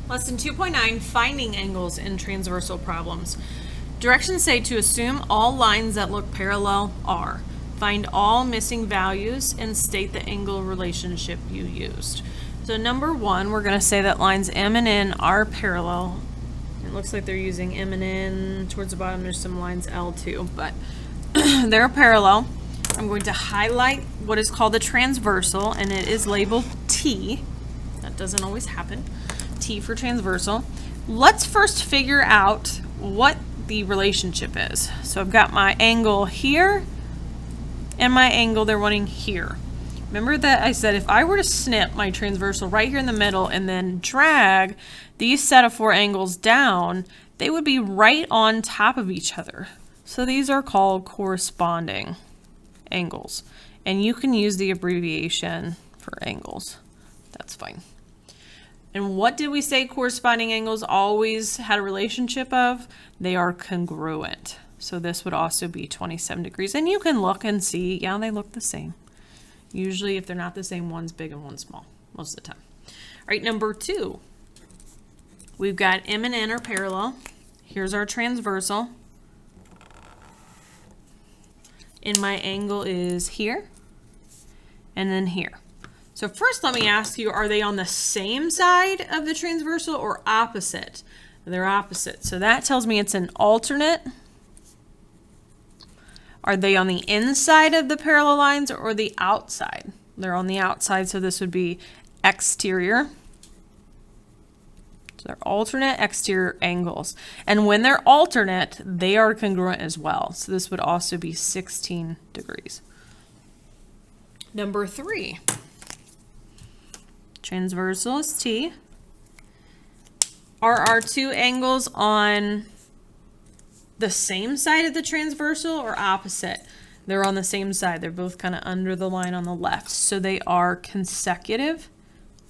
Lesson 2.9, finding angles in transversal problems. Directions say to assume all lines that look parallel are. Find all missing values and state the angle relationship you used. So number one, we're going to say that lines M and N are parallel. It looks like they're using M and N. Towards the bottom there's some lines L too, but they're parallel. I'm going to highlight what is called the transversal, and it is labeled T. That doesn't always happen. T for transversal. Let's first figure out what the relationship is. So I've got my angle here and my angle they're wanting here. Remember that I said if I were to snip my transversal right here in the middle and then drag these set of four angles down, they would be right on top of each other. So these are called corresponding angles. And you can use the abbreviation for angles. That's fine. And what did we say corresponding angles always had a relationship of? They are congruent. So this would also be 27 degrees. And you can look and see, yeah, they look the same. Usually if they're not the same, one's big and one's small, most of the time. All right, number two. We've got M and N are parallel. Here's our transversal. And my angle is here and then here. So first let me ask you, are they on the same side of the transversal or opposite? They're opposite. So that tells me it's an alternate. Are they on the inside of the parallel lines or the outside? They're on the outside, so this would be exterior. So they're alternate exterior angles. And when they're alternate, they are congruent as well. So this would also be 16 degrees. Number three. Transversal is T. Are our two angles on the same side of the transversal or opposite? They're on the same side. They're both kind of under the line on the left. So they are consecutive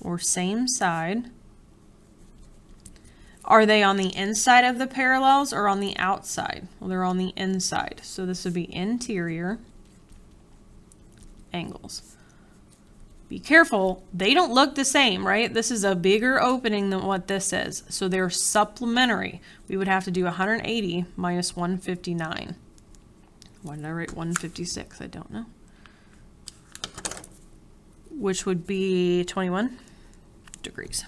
or same side. Are they on the inside of the parallels or on the outside? Well, they're on the inside. So this would be interior angles. Be careful, they don't look the same, right? This is a bigger opening than what this is. So they're supplementary. We would have to do 180 minus 159. Why did I write 156? I don't know. Which would be 21 degrees.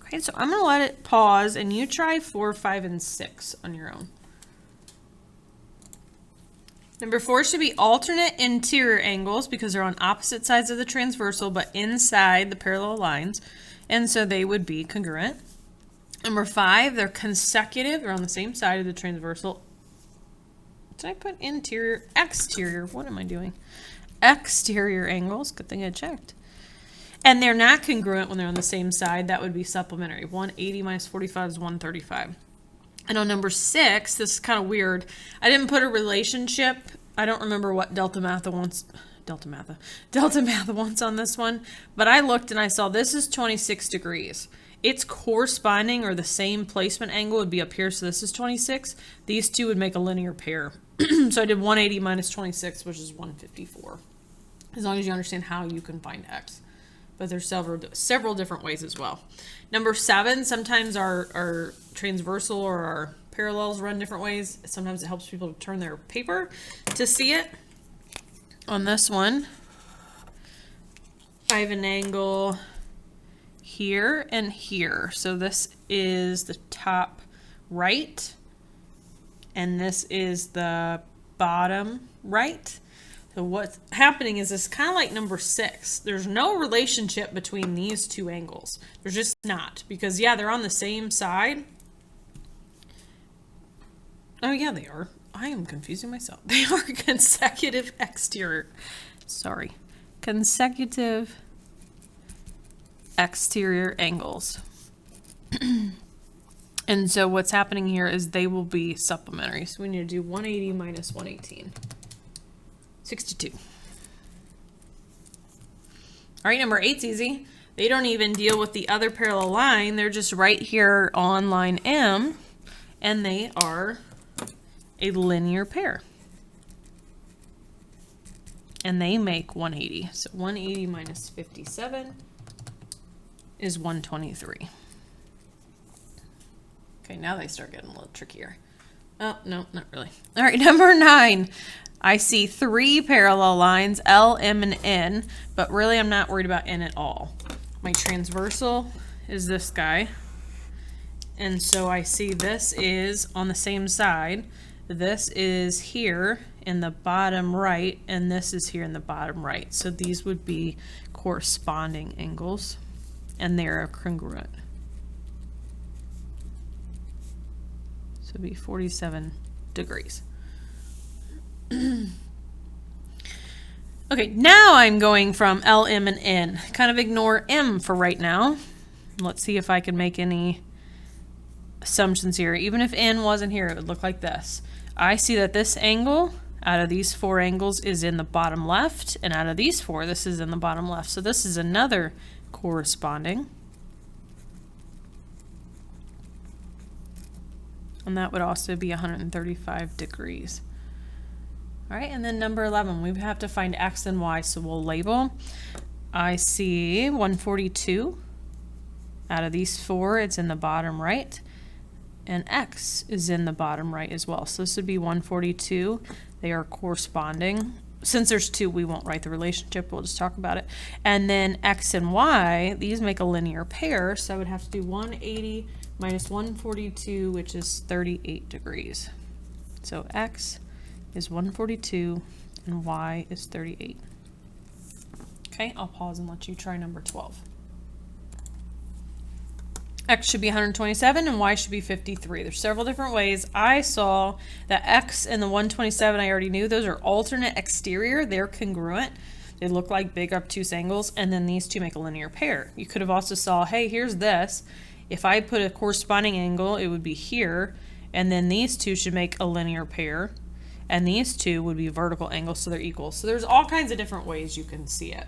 Okay, so I'm going to let it pause and you try 4, 5, and 6 on your own. Number 4 should be alternate interior angles because they're on opposite sides of the transversal but inside the parallel lines, and so they would be congruent. Number 5, they're consecutive. They're on the same side of the transversal. Did I put interior? Exterior. What am I doing? Exterior angles. Good thing I checked. And they're not congruent when they're on the same side. That would be supplementary. 180 minus 45 is 135. And on number 6, this is kind of weird. I didn't put a relationship. I don't remember what Delta Math wants on this one. But I looked and I saw this is 26 degrees. Its corresponding or the same placement angle would be up here. So this is 26. These two would make a linear pair. So I did 180 minus 26, which is 154. As long as you understand how you can find X. But there's several different ways as well. Number 7, sometimes our transversal or our parallels run different ways. Sometimes it helps people to turn their paper to see it. On this one, I have an angle here and here. So this is the top right, and this is the bottom right. So what's happening is it's kind of like number 6. There's no relationship between these two angles. There's just not. Because, yeah, they're on the same side. Oh, yeah, they are. I am confusing myself. They are consecutive exterior. Sorry. Consecutive exterior angles. And so what's happening here is they will be supplementary. So we need to do 180 minus 118. 62. All right, number 8's easy. They don't even deal with the other parallel line. They're just right here on line M, and they are a linear pair. And they make 180. So 180 minus 57 is 123. Okay, now they start getting a little trickier. Oh, no, not really. All right, number 9. I see 3 parallel lines, L, M, and N, but really I'm not worried about N at all. My transversal is this guy. And so I see this is on the same side. This is here in the bottom right, and this is here in the bottom right. So these would be corresponding angles, and they're congruent. So it'd be 47 degrees. Okay, now I'm going from L, M, and N. Kind of ignore M for right now. Let's see if I can make any assumptions here. Even if N wasn't here, it would look like this. I see that this angle out of these 4 angles is in the bottom left, and out of these 4, this is in the bottom left. So this is another corresponding. And that would also be 135 degrees. All right, and then number 11, we have to find X and Y, so we'll label. I see 142. Out of these 4, it's in the bottom right, and X is in the bottom right as well. So this would be 142. They are corresponding. Since there's 2, we won't write the relationship, we'll just talk about it. And then X and Y, these make a linear pair, so I would have to do 180 minus 142, which is 38 degrees. So X is 142 and Y is 38. Okay, I'll pause and let you try number 12. X should be 127 and Y should be 53. There's several different ways. I saw that X and the 127 I already knew. Those are alternate exterior. They're congruent. They look like big obtuse angles, and then these 2 make a linear pair. You could have also saw, hey, here's this. If I put a corresponding angle, it would be here, and then these 2 should make a linear pair, and these 2 would be vertical angles, so they're equal. So there's all kinds of different ways you can see it.